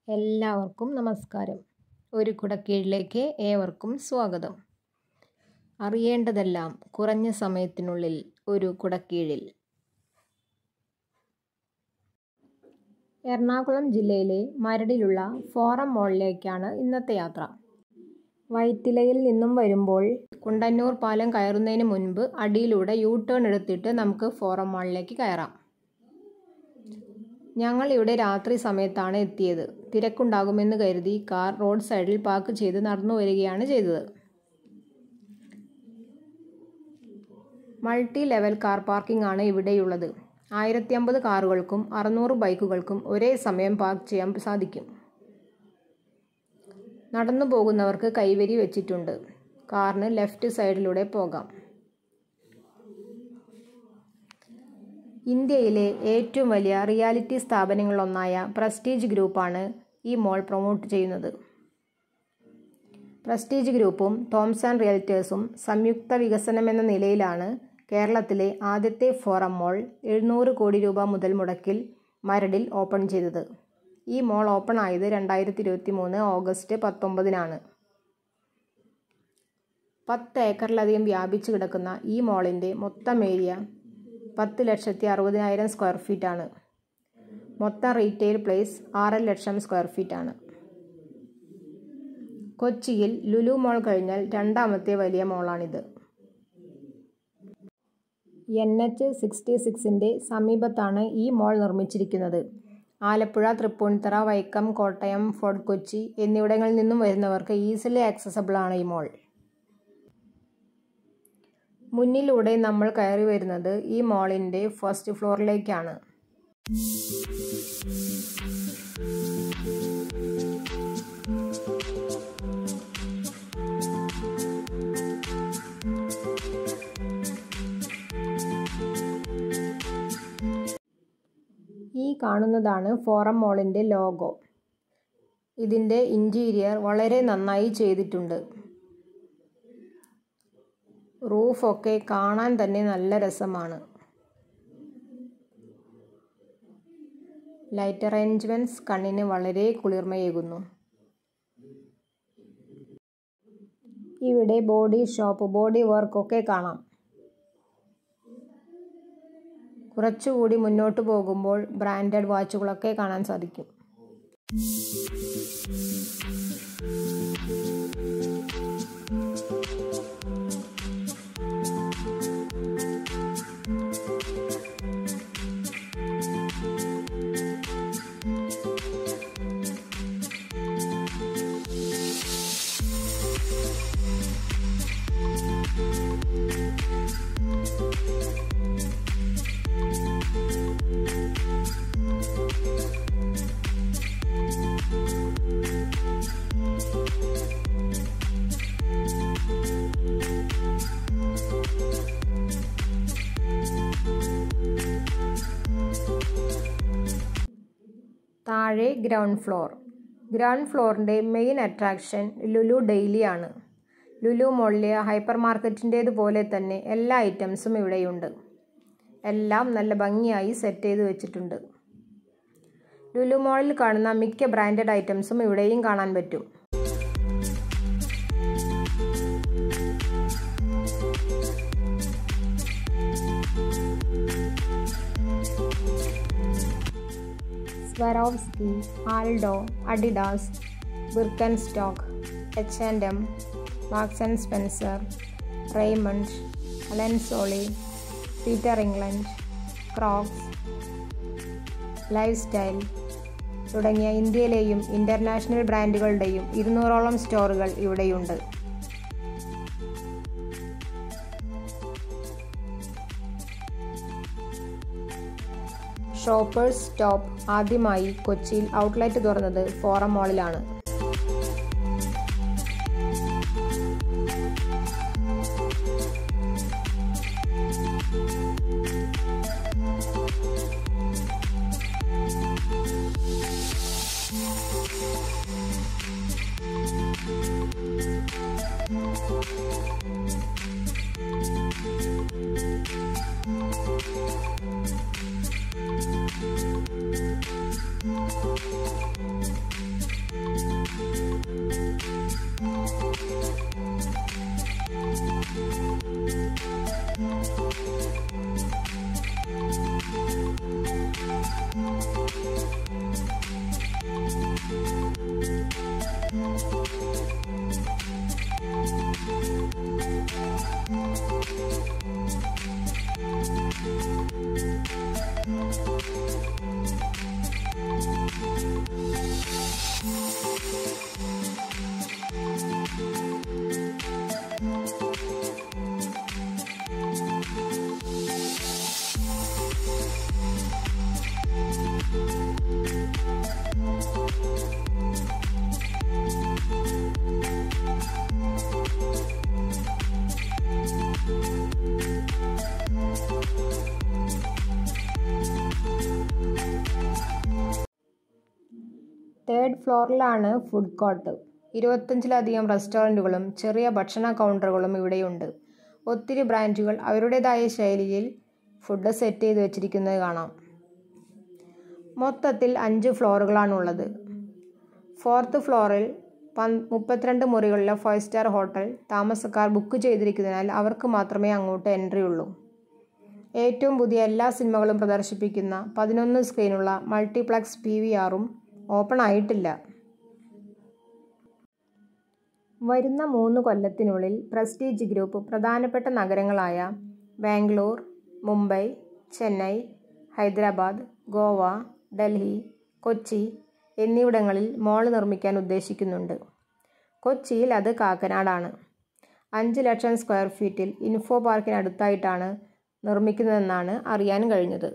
എല്ലാവർക്കും നമസ്കാരം. ഒരു കുടക്കീഴിലേക്ക് ഏവർക്കും സ്വാഗതം. അറിയേണ്ടതെല്ലാം കുറഞ്ഞ സമയത്തിനുള്ളിൽ ഒരു കുടക്കീഴിൽ. എറണാകുളം ജില്ലയിലെ മരടിലുള്ള ഫോറം മോളിലേക്കാണ് ഇന്നത്തെ യാത്ര. വൈറ്റിലയിൽ നിന്നും വരുമ്പോൾ കുണ്ടന്നൂർ പാലം കയറുന്നതിന് മുൻപ് അടിയിലൂടെ യു-ടേൺ എടുത്തിട്ട് നമുക്ക് ഫോറം മോളിലേക്ക് കയറാം. ഞങ്ങൾ ഇവിടെ രാത്രി സമയത്താണ് എത്തിയത്. തിരക്കുണ്ടാകുമെന്ന് കരുതി കാർ റോഡ് സൈഡിൽ പാർക്ക് ചെയ്ത് നടന്നു വരികയാണ് ചെയ്തത്. മൾട്ടി ലെവൽ കാർ പാർക്കിംഗ് ആണ് ഇവിടെയുള്ളത്. 1050 കാറുകൾക്കും 600 ബൈക്കുകൾക്കും ഒരേ സമയം പാർക്ക് ചെയ്യാൻ സാധിക്കും. നടന്നു പോകുന്നവർക്ക് കൈവരി വെച്ചിട്ടുണ്ട്. കാറിന് ലെഫ്റ്റ് സൈഡിലൂടെ പോകാം. ഇന്ത്യയിലെ ഏറ്റവും വലിയ റിയാലിറ്റി സ്ഥാപനങ്ങളിലൊന്നായ പ്രസ്റ്റീജ് ഗ്രൂപ്പാണ് ഈ മോൾ പ്രൊമോട്ട് ചെയ്യുന്നത്. പ്രസ്റ്റീജ് ഗ്രൂപ്പും തോംസൺ റിയൽറ്റേഴ്സും സംയുക്ത വികസനമെന്ന നിലയിലാണ് കേരളത്തിലെ ആദ്യത്തെ ഫോറം മോൾ 700 കോടി രൂപ മുതൽ മുടക്കിൽ മരടിൽ ഓപ്പൺ ചെയ്തത്. ഈ മോൾ ഓപ്പൺ ആയത് 2023 ഓഗസ്റ്റ് 19-നാണ്. 10 ഏക്കറിലധികം വ്യാപിച്ചു കിടക്കുന്ന ഈ മോളിൻ്റെ മൊത്തം ഏരിയ 10,60,000 സ്ക്വയർ ഫീറ്റ് ആണ്. മൊത്തം റീറ്റെയിൽ പ്ലേസ് 6 ലക്ഷം സ്ക്വയർ ഫീറ്റ് ആണ്. കൊച്ചിയിൽ ലുലു മോൾ കഴിഞ്ഞാൽ രണ്ടാമത്തെ വലിയ മോളാണിത്. NH-66-ന്റെ സമീപത്താണ് ഈ മോൾ നിർമ്മിച്ചിരിക്കുന്നത്. ആലപ്പുഴ, തൃപ്പൂണിത്തുറ, വൈക്കം, കോട്ടയം, ഫോർട്ട് കൊച്ചി എന്നിവിടങ്ങളിൽ നിന്നും വരുന്നവർക്ക് ഈസിലി ആക്സസബിൾ ആണ് ഈ മോൾ. മുന്നിലൂടെ നമ്മൾ കയറി വരുന്നത് ഈ മോളിൻ്റെ ഫസ്റ്റ് ഫ്ലോറിലേക്കാണ്. ഈ കാണുന്നതാണ് ഫോറം മോളിൻ്റെ ലോഗോ. ഇതിൻ്റെ ഇൻറ്റീരിയർ വളരെ നന്നായി ചെയ്തിട്ടുണ്ട്. റൂഫൊക്കെ കാണാൻ തന്നെ നല്ല രസമാണ്. ലൈറ്റ് അറേഞ്ച്മെൻറ്റ്സ് കണ്ണിന് വളരെ കുളിർമയേകുന്നു. ഇവിടെ ബോഡി ഷോപ്പ്, ബോഡി വർക്കൊക്കെ കാണാം. കുറച്ചുകൂടി മുന്നോട്ട് പോകുമ്പോൾ ബ്രാൻഡഡ് വാച്ചുകളൊക്കെ കാണാൻ സാധിക്കും. താഴെ ഗ്രൗണ്ട് ഫ്ലോർ. ഗ്രൗണ്ട് ഫ്ലോറിൻ്റെ മെയിൻ അട്രാക്ഷൻ ലുലു ഡെയിലി ആണ്. ലുലു മോളിലെ ഹൈപ്പർ മാർക്കറ്റിൻ്റേതുപോലെ തന്നെ എല്ലാ ഐറ്റംസും ഇവിടെയുണ്ട്. എല്ലാം നല്ല ഭംഗിയായി സെറ്റ് ചെയ്ത് വെച്ചിട്ടുണ്ട്. ലുലു മോളിൽ കാണുന്ന മിക്ക ബ്രാൻഡഡ് ഐറ്റംസും ഇവിടെയും കാണാൻ പറ്റും. Swarovski, Aldo, Adidas, Birkenstock, H&M, Marks and Spencer, Raymond, Allen Solly, Peter England, Crocs, Lifestyle തുടങ്ങിയ ഇന്ത്യയിലെയും ഇൻ്റർനാഷണൽ ബ്രാൻഡുകളുടെയും 200ഓളം സ്റ്റോറുകൾ ഇവിടെയുണ്ട്. ഷോപ്പേഴ്സ് സ്റ്റോപ്പ് ആദ്യമായി കൊച്ചിയിൽ ഔട്ട്ലെറ്റ് തുറന്നത് ഫോറം മോളിലാണ്. തേർഡ് ഫ്ലോറിലാണ് ഫുഡ് കോർട്ട്. 25-ലധികം റെസ്റ്റോറൻറ്റുകളും ചെറിയ ഭക്ഷണ കൗണ്ടറുകളും ഇവിടെയുണ്ട്. ഒത്തിരി ബ്രാൻഡുകൾ അവരുടേതായ ശൈലിയിൽ ഫുഡ് സെറ്റ് ചെയ്ത് വെച്ചിരിക്കുന്നത് കാണാം. മൊത്തത്തിൽ 5 ഫ്ലോറുകളാണുള്ളത്. 4th ഫ്ലോറിൽ 32 മുറികളുള്ള 5 സ്റ്റാർ ഹോട്ടൽ താമസക്കാർ ബുക്ക് ചെയ്തിരിക്കുന്നതിനാൽ അവർക്ക് മാത്രമേ അങ്ങോട്ട് എൻട്രി ഉള്ളൂ. ഏറ്റവും പുതിയ എല്ലാ സിനിമകളും പ്രദർശിപ്പിക്കുന്ന 11 സ്ക്രീനുള്ള മൾട്ടിപ്ലക്സ് PVRഉം ഓപ്പൺ ആയിട്ടില്ല. വരുന്ന 3 കൊല്ലത്തിനുള്ളിൽ പ്രസ്റ്റീജ് ഗ്രൂപ്പ് പ്രധാനപ്പെട്ട നഗരങ്ങളായ ബാംഗ്ലൂർ, മുംബൈ, ചെന്നൈ, ഹൈദരാബാദ്, ഗോവ, ഡൽഹി, കൊച്ചി എന്നിവിടങ്ങളിൽ മോൾ നിർമ്മിക്കാൻ ഉദ്ദേശിക്കുന്നുണ്ട്. കൊച്ചിയിൽ അത് കാക്കനാടാണ്. 5 ലക്ഷം സ്ക്വയർ ഫീറ്റിൽ ഇൻഫോ പാർക്കിനടുത്തായിട്ടാണ് നിർമ്മിക്കുന്നതെന്നാണ് അറിയാൻ കഴിഞ്ഞത്.